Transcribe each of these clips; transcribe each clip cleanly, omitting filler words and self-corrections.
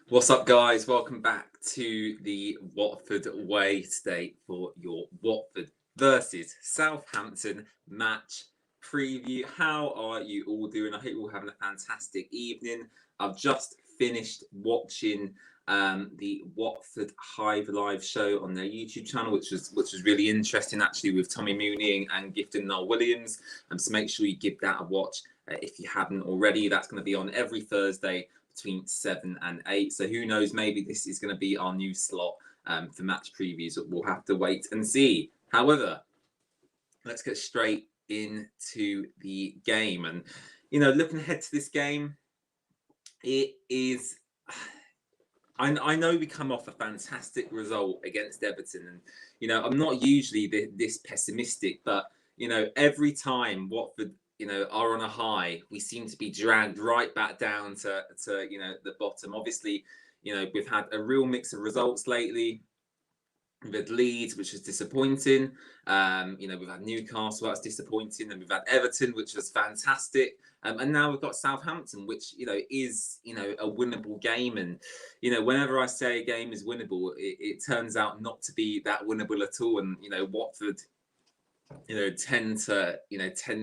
What's up, guys? Welcome back to the Watford Way today for your Watford versus Southampton match preview. How are you all doing? I hope you're all having a fantastic evening. I've just finished watching the Watford Hive live show on their YouTube channel, which was really interesting actually, with Tommy Mooney and Gifton Noel Williams. So make sure you give that a watch if you haven't already. That's going to be on every Thursday between 7 and 8. So who knows, maybe this is going to be our new slot for match previews. We'll have to wait and see. However, let's get straight into the game. And, looking ahead to this game, it is... I know we come off a fantastic result against Everton. And, I'm not usually this pessimistic, but, every time Watford are on a high, we seem to be dragged right back down to the bottom. Obviously, we've had a real mix of results lately. We've had Leeds, which is disappointing. We've had Newcastle, that's disappointing, and we've had Everton, which was fantastic. And now we've got Southampton, which is a winnable game. And whenever I say a game is winnable, it turns out not to be that winnable at all. And Watford tend to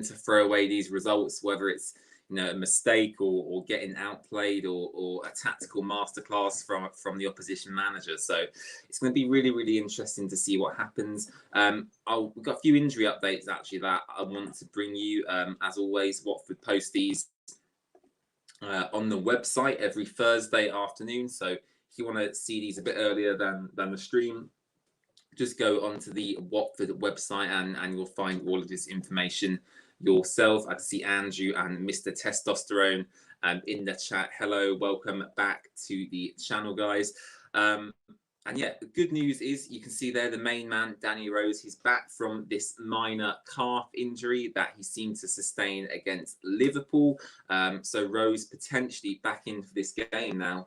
throw away these results, whether it's a mistake or getting outplayed or a tactical masterclass from the opposition manager. So it's going to be really, really interesting to see what happens. We've got a few injury updates actually that I want to bring you. As always, Watford post these on the website every Thursday afternoon. So if you want to see these a bit earlier than the stream, just go onto the Watford website and you'll find all of this information yourself. I can see Andrew and Mr. Testosterone in the chat. Hello, welcome back to the channel, guys. And yeah, the good news is you can see there the main man, Danny Rose. He's back from this minor calf injury that he seemed to sustain against Liverpool. So Rose potentially back in for this game now.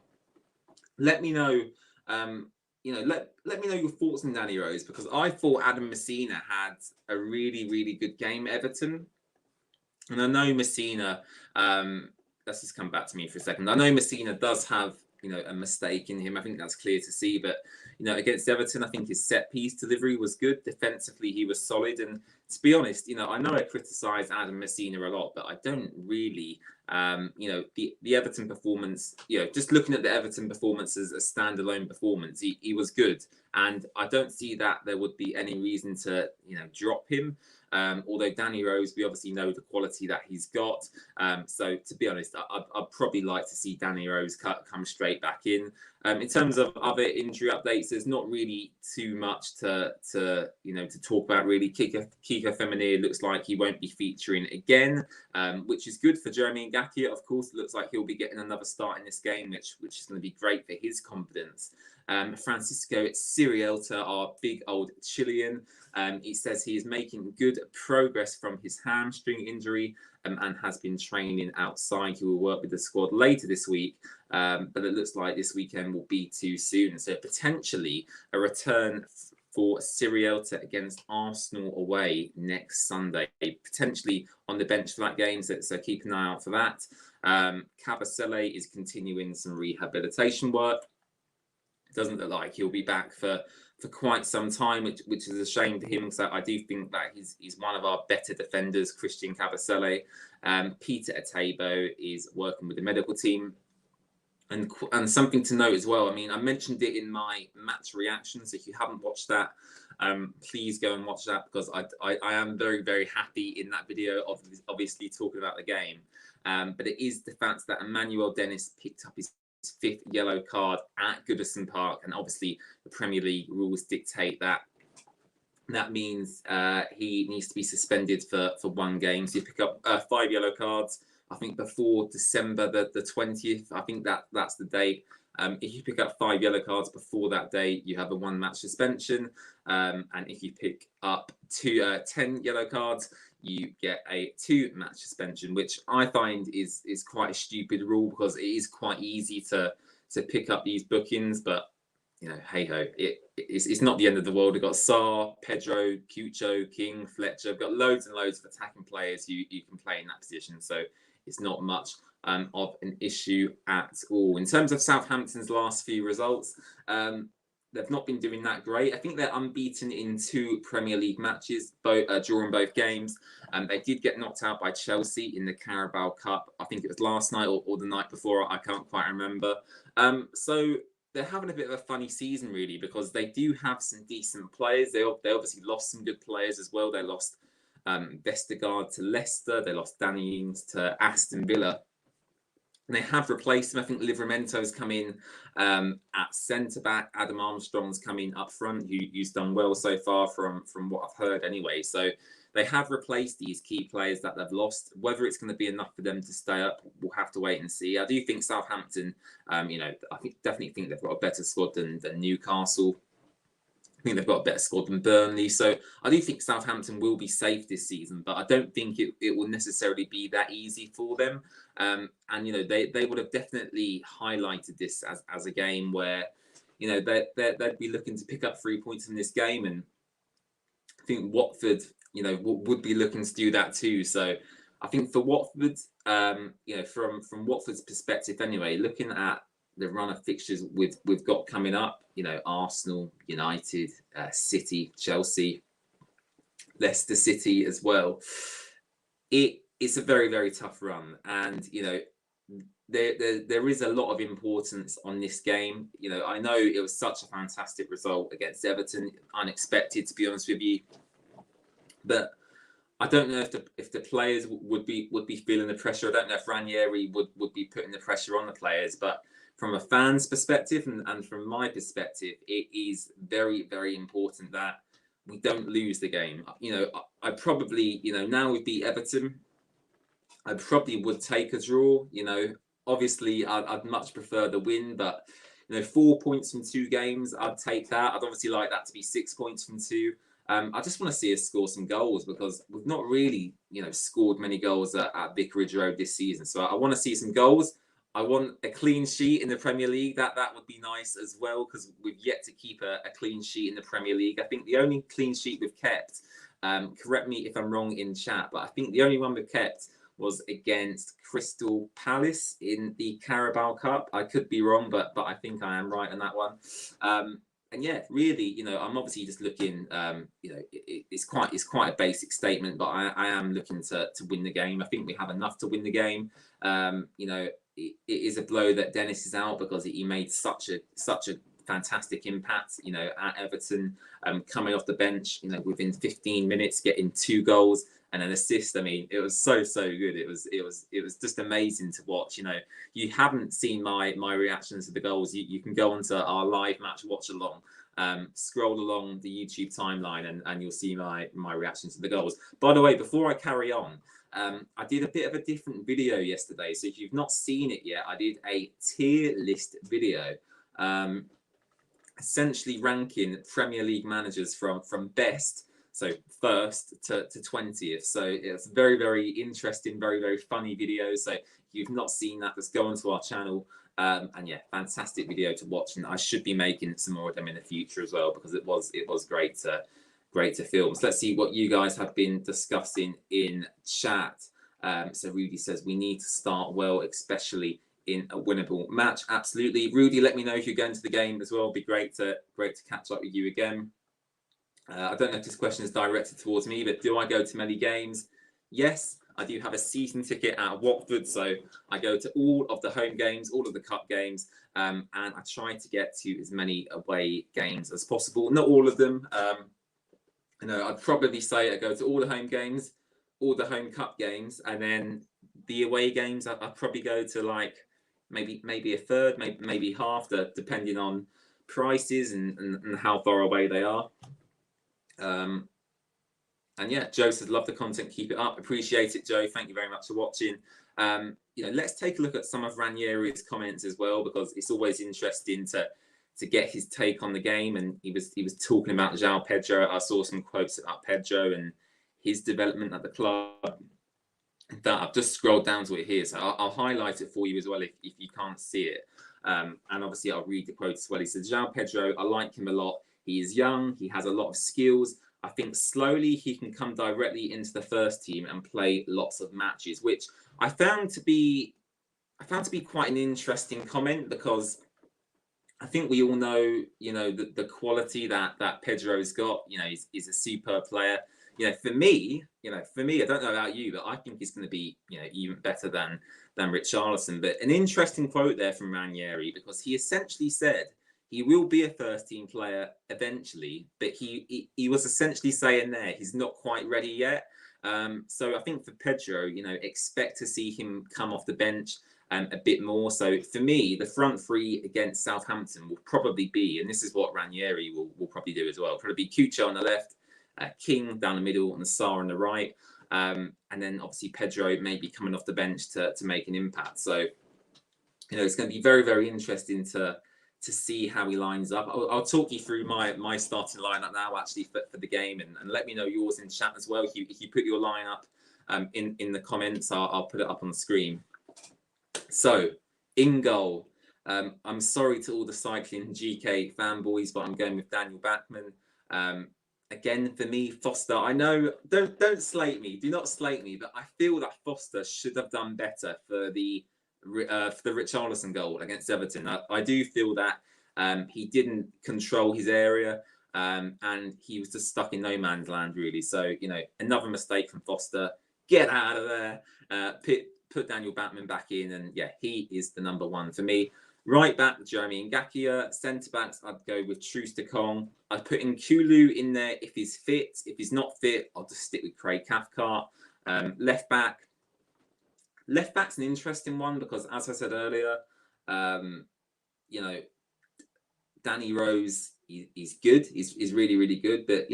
Let me know. Let me know your thoughts on Danny Rose, because I thought Adam Messina had a really, really good game at Everton. And I know Messina, let's just come back to me for a second. I know Messina does have, a mistake in him. I think that's clear to see. But, against Everton, I think his set-piece delivery was good. Defensively, he was solid. And to be honest, I know I criticise Adam Messina a lot, but I don't really, the Everton performance, just looking at the Everton performance as a standalone performance, he was good. And I don't see that there would be any reason to, drop him. Although Danny Rose, we obviously know the quality that he's got. So to be honest, I'd probably like to see Danny Rose come straight back in. In terms of other injury updates, there's not really too much to talk about really. Kiko Feminier looks like he won't be featuring again, which is good for Jeremy Ngakia. Of course, it looks like he'll be getting another start in this game, which is going to be great for his confidence. Francisco Sirielta, our big old Chilean, he says he is making good progress from his hamstring injury and has been training outside. He will work with the squad later this week, but it looks like this weekend will be too soon. So potentially a return for Sirielta against Arsenal away next Sunday, potentially on the bench for that game. So keep an eye out for that. Kabasele is continuing some rehabilitation work. Doesn't look like he'll be back for quite some time, which is a shame for him, because I do think that he's one of our better defenders, Christian Kabasele. Peter Atebo is working with the medical team. And something to note as well, I mean, I mentioned it in my match reactions. If you haven't watched that, please go and watch that, because I am very, very happy in that video, obviously talking about the game. But it is the fact that Emmanuel Dennis picked up his fifth yellow card at Goodison Park, and obviously the Premier League rules dictate that means he needs to be suspended for one game. So you pick up 5 yellow cards, I think, before December the 20th. I think that's the date. If you pick up 5 yellow cards before that date, you have a 1-match suspension. And if you pick up 10 yellow cards, you get a 2-match suspension, which I find is quite a stupid rule, because it is quite easy to pick up these bookings. But hey ho, it's not the end of the world. We've got Sarr, Pedro, Cucho, King, Fletcher. We've got loads and loads of attacking players you can play in that position. So it's not much of an issue at all. In terms of Southampton's last few results, they've not been doing that great. I think they're unbeaten in 2 Premier League matches, drawing both games. They did get knocked out by Chelsea in the Carabao Cup. I think it was last night or the night before. I can't quite remember. So they're having a bit of a funny season, really, because they do have some decent players. They obviously lost some good players as well. They lost Vestergaard to Leicester. They lost Danny Ings to Aston Villa. And they have replaced him. I think Livramento's come in at centre-back. Adam Armstrong's come in up front, who's done well so far from what I've heard anyway. So they have replaced these key players that they've lost. Whether it's going to be enough for them to stay up, we'll have to wait and see. I do think Southampton, I definitely think they've got a better squad than Newcastle. I think they've got a better squad than Burnley. So I do think Southampton will be safe this season, but I don't think it will necessarily be that easy for them. And, they would have definitely highlighted this as a game where, they'd be looking to pick up 3 points in this game. And I think Watford, would be looking to do that too. So I think for Watford, from Watford's perspective anyway, looking at the run of fixtures we've got coming up, Arsenal, United, City, Chelsea, Leicester City as well. It's a very, very tough run, and there is a lot of importance on this game. I know it was such a fantastic result against Everton, unexpected to be honest with you, but I don't know if the players would be feeling the pressure. I don't know if Ranieri would be putting the pressure on the players, but from a fan's perspective and from my perspective, it is very, very important that we don't lose the game. I probably, now we beat Everton, I probably would take a draw. Obviously I'd much prefer the win, but 4 points from 2 games, I'd take that. I'd obviously like that to be 6 points from 2. I just want to see us score some goals because we've not really, scored many goals at Vicarage Road this season. So I want to see some goals. I want a clean sheet in the Premier League. That would be nice as well because we've yet to keep a clean sheet in the Premier League. I think the only clean sheet we've kept, correct me if I'm wrong in chat, but I think the only one we've kept was against Crystal Palace in the Carabao Cup. I could be wrong, but I think I am right on that one. And yeah, really, I'm obviously just looking. It's quite a basic statement, but I am looking to win the game. I think we have enough to win the game. It is a blow that Dennis is out because he made such a fantastic impact. At Everton, coming off the bench, within 15 minutes, getting 2 goals and an assist. I mean, it was so good. It was just amazing to watch. You haven't seen my reactions to the goals. You can go onto our live match watch along, scroll along the YouTube timeline, and you'll see my reactions to the goals. By the way, before I carry on, I did a bit of a different video yesterday. So if you've not seen it yet, I did a tier list video, essentially ranking Premier League managers from best, so first to 20th. So it's very, very interesting, very, very funny video. So if you've not seen that, just go onto our channel. And yeah, fantastic video to watch. And I should be making some more of them in the future as well because it was great to film. So let's see what you guys have been discussing in chat. So Rudy says we need to start well, especially in a winnable match. Absolutely, Rudy. Let me know if you're going to the game as well. It'd be great to catch up with you again. I don't know if this question is directed towards me, but do I go to many games? Yes, I do have a season ticket at Watford, so I go to all of the home games, all of the cup games, and I try to get to as many away games as possible. Not all of them. I'd probably say I go to all the home games, all the home cup games, and then the away games I'd probably go to like maybe a third, maybe half, depending on prices and how far away they are. And yeah, Joe says, love the content, keep it up. Appreciate it, Joe. Thank you very much for watching. Let's take a look at some of Ranieri's comments as well, because it's always interesting to get his take on the game. And he was talking about João Pedro. I saw some quotes about Pedro and his development at the club. That I've just scrolled down to it here, so I'll highlight it for you as well if you can't see it. And obviously I'll read the quote as well. He says, João Pedro, I like him a lot. He is young. He has a lot of skills. I think slowly he can come directly into the first team and play lots of matches, which I found to be I found to be quite an interesting comment, because I think we all know, the quality that Pedro's got. He's a superb player. For me, I don't know about you, but I think he's going to be, even better than Richarlison. But an interesting quote there from Ranieri, because he essentially said he will be a first-team player eventually, but he was essentially saying there he's not quite ready yet. So I think for Pedro, expect to see him come off the bench a bit more. So for me, the front three against Southampton will probably be, and this is what Ranieri will probably do as well, probably be Cucho on the left, King down the middle, and Sarr on the right. And then obviously Pedro maybe coming off the bench to make an impact. So, it's going to be very, very interesting to see how he lines up. I'll talk you through my starting lineup now, actually, for the game, and let me know yours in chat as well. If you put your lineup in the comments, I'll put it up on the screen. So, in goal, I'm sorry to all the cycling GK fanboys, but I'm going with Daniel Bachmann. Again, for me, Foster, I know, don't slate me, do not slate me, but I feel that Foster should have done better for the Richarlison goal against Everton. I do feel that he didn't control his area, and he was just stuck in no man's land, really. So, another mistake from Foster. Get out of there. Put Daniel Bachmann back in, and yeah, he is the number one for me. Right back, Jeremy Ngakia. Centre backs, I'd go with Troost-Ekong. I'd put in Kulu in there if he's fit. If he's not fit, I'll just stick with Craig Cathcart. Left back's an interesting one, because as I said earlier, Danny Rose, he's good. He's really, really good. But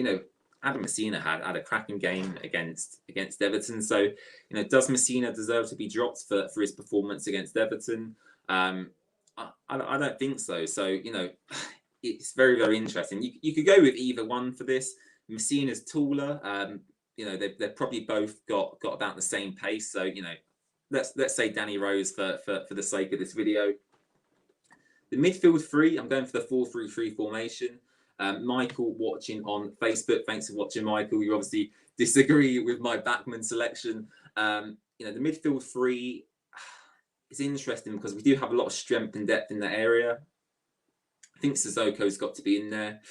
Adam Messina had a cracking game against Everton. So, does Messina deserve to be dropped for his performance against Everton? I don't think so. So, it's very, very interesting. You could go with either one for this. Messina's taller. They've probably both got about the same pace. So, let's say Danny Rose for the sake of this video. The midfield three, I'm going for the 4-3-3 formation. Michael watching on Facebook, thanks for watching, Michael. You obviously disagree with my Bachmann selection. The midfield three is interesting because we do have a lot of strength and depth in that area. I think Sissoko's got to be in there.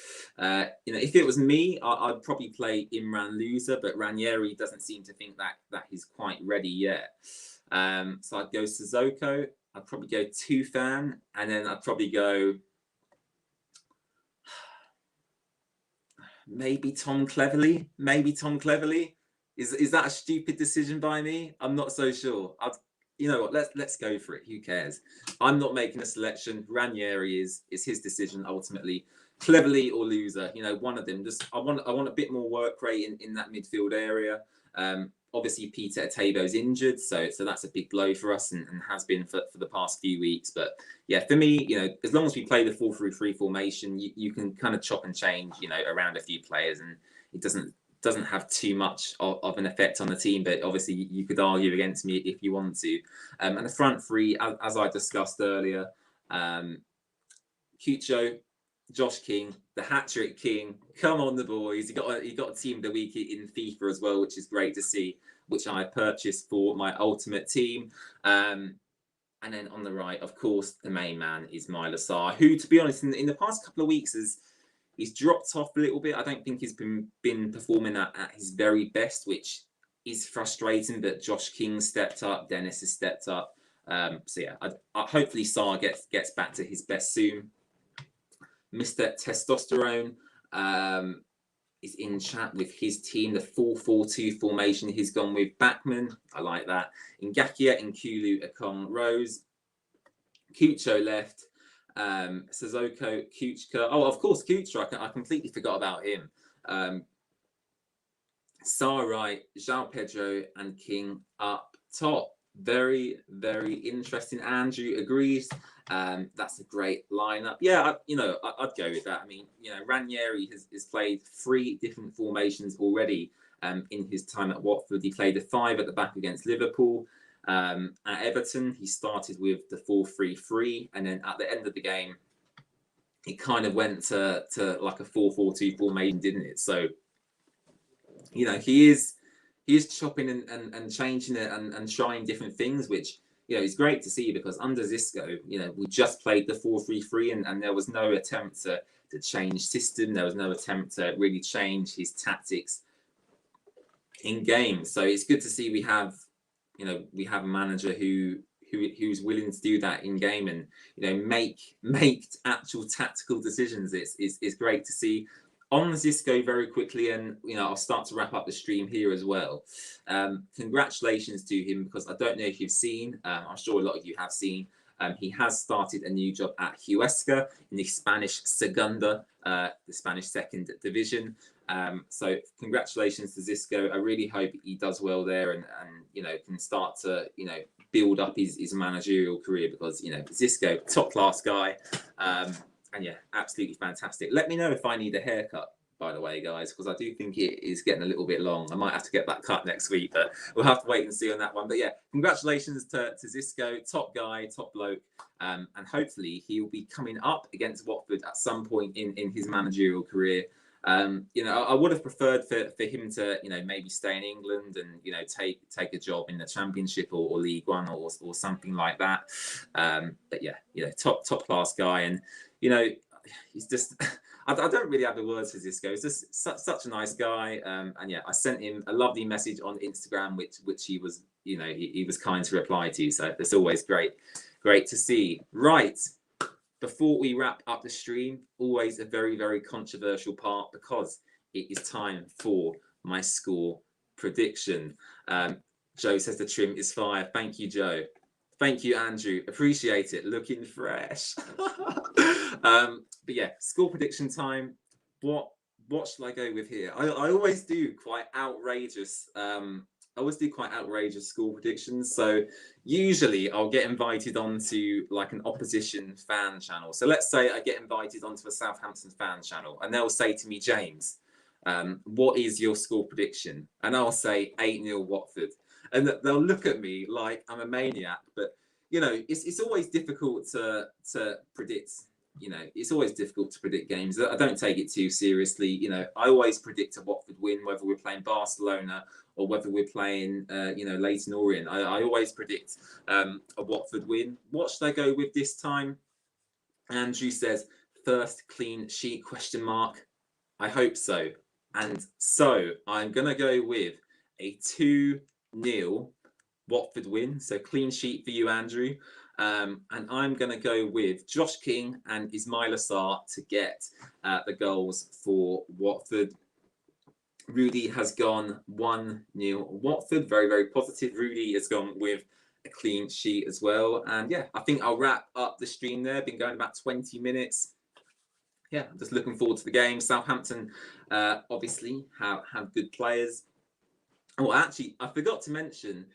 If it was me, I'd probably play Imran Loser, but Ranieri doesn't seem to think that he's quite ready yet. So I'd go Sissoko. I'd probably go Tufan, and then I'd probably go maybe Tom Cleverley. Is that a stupid decision by me? I'm not so sure. You know what? Let's go for it. Who cares? I'm not making a selection. Ranieri is his decision ultimately. Cleverley or Loser, one of them. Just I want a bit more work rate in that midfield area. Obviously, Peter Etebo's injured, so that's a big blow for us, and has been for the past few weeks. But yeah, for me, as long as we play the 4-3-3 formation, you can kind of chop and change, around a few players, and it doesn't have too much of an effect on the team. But obviously, you could argue against me if you want to. And the front three, as I discussed earlier, Cucho, Josh King, the hat-trick king. Come on, the boys. He got a team of the week in FIFA as well, which is great to see, which I purchased for my ultimate team. And then on the right, of course, the main man is Myla Sarr, who, to be honest, in the past couple of weeks he's dropped off a little bit. I don't think he's been performing at his very best, which is frustrating. But Josh King stepped up, Dennis has stepped up. So yeah, hopefully Sarr gets back to his best soon. Mr. Testosterone is in chat with his team, the 4-4-2 formation. He's gone with Bachmann. I like that. Ngakia, Nkulu, Ekong, Rose. Cucho left. Sissoko, Kuchka. Oh, of course, Kuchka. I completely forgot about him. Sarr right, João Pedro, and King up top. Very, very interesting. Andrew agrees. That's a great lineup. Yeah, I'd go with that. I mean, Ranieri has played 3 different formations already in his time at Watford. He played a 5 at the back against Liverpool. At Everton, he started with the 4-3-3, and then at the end of the game, it kind of went to like a 4-4-2 formation, didn't it? So, he is chopping and changing it and trying different things, which you know, it's great to see, because under Xisco, you know, we just played the 4-3-3, and there was no attempt to change system. There was no attempt to really change his tactics in game. So it's good to see we have, you know, we have a manager who's willing to do that in game, and, you know, make actual tactical decisions. It's great to see. On Xisco, very quickly, and, you know, I'll start to wrap up the stream here as well. Congratulations to him, because I don't know if you've seen, I'm sure a lot of you have seen, he has started a new job at Huesca in the Spanish Segunda, the Spanish second division. So congratulations to Xisco. I really hope he does well there, and you know, can start to, you know, build up his managerial career, because, you know, Xisco, top class guy. And yeah, absolutely fantastic. Let me know if I need a haircut, by the way, guys, because I do think it is getting a little bit long. I might have to get that cut next week, but we'll have to wait and see on that one. But yeah, congratulations to Xisco, top guy, top bloke. And hopefully he'll be coming up against Watford at some point in his managerial career. You know, I would have preferred for him to, you know, maybe stay in England and, you know, take a job in the Championship or League One or something like that. But yeah, you know, top class guy, and, you know, he's just I don't really have the words for Xisco. He's just such a nice guy. And yeah, I sent him a lovely message on Instagram, which he was, you know, he was kind to reply to. So it's always great to see. Right. Before we wrap up the stream, always a very, very controversial part, because it is time for my score prediction. Joe says the trim is fire. Thank you, Joe. Thank you, Andrew. Appreciate it. Looking fresh. But yeah, score prediction time. What shall I go with here? I always do quite outrageous. Score predictions. So usually I'll get invited onto like an opposition fan channel. So let's say I get invited onto a Southampton fan channel, and they'll say to me, James, what is your score prediction? And I'll say 8-0 Watford. And they'll look at me like I'm a maniac. But, you know, it's always difficult to predict. You know, it's always difficult to predict games. I don't take it too seriously. You know, I always predict a Watford win, whether we're playing Barcelona or whether we're playing, you know, Leyton Orient. I always predict a Watford win. What should I go with this time? Andrew says, first clean sheet, ? I hope so. And so I'm going to go with a 2-0 Watford win. So clean sheet for you, Andrew. And I'm going to go with Josh King and Ismail Assar to get the goals for Watford. Rudy has gone 1-0 Watford. Very, very positive. Rudy has gone with a clean sheet as well. And yeah, I think I'll wrap up the stream there. Been going about 20 minutes. Yeah, I'm just looking forward to the game. Southampton obviously have good players. Oh, actually, I forgot to mention,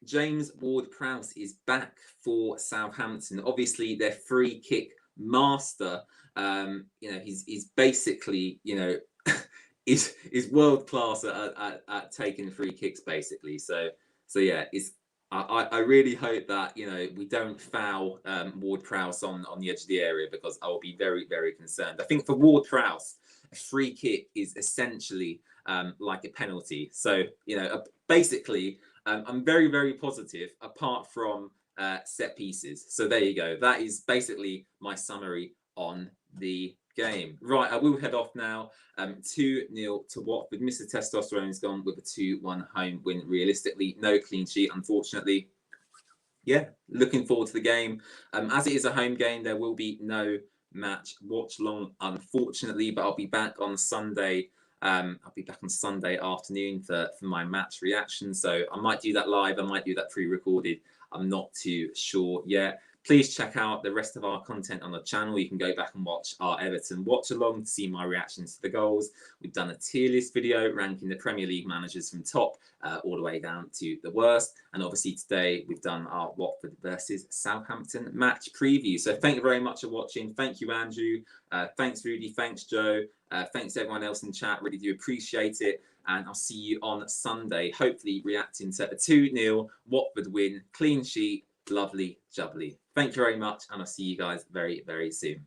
James Ward-Prowse is back for Southampton. Obviously, their free kick master. You know, he's basically, you know, is world class at taking free kicks, basically. So yeah, I really hope that, you know, we don't foul Ward-Prowse on the edge of the area, because I will be very, very concerned. I think for Ward-Prowse, a free kick is essentially like a penalty. So, you know, basically, I'm very, very positive, apart from set pieces. So there you go. That is basically my summary on the game. Right, I will head off now. 2-0 to Watford. Mr. Testosterone's gone with a 2-1 home win. Realistically, no clean sheet, unfortunately. Yeah, looking forward to the game. As it is a home game, there will be no match watch long, unfortunately, but I'll be back on Sunday. I'll be back on Sunday afternoon for my match reaction. So I might do that live. I might do that pre-recorded. I'm not too sure yet. Please check out the rest of our content on the channel. You can go back and watch our Everton watch along to see my reactions to the goals. We've done a tier list video ranking the Premier League managers from top all the way down to the worst. And obviously today we've done our Watford versus Southampton match preview. So thank you very much for watching. Thank you, Andrew. Thanks, Rudy. Thanks, Joe. Thanks everyone else in chat. Really do appreciate it. And I'll see you on Sunday, hopefully reacting to a 2-0 Watford win, clean sheet. Lovely jubbly. Thank you very much, and I'll see you guys very, very soon.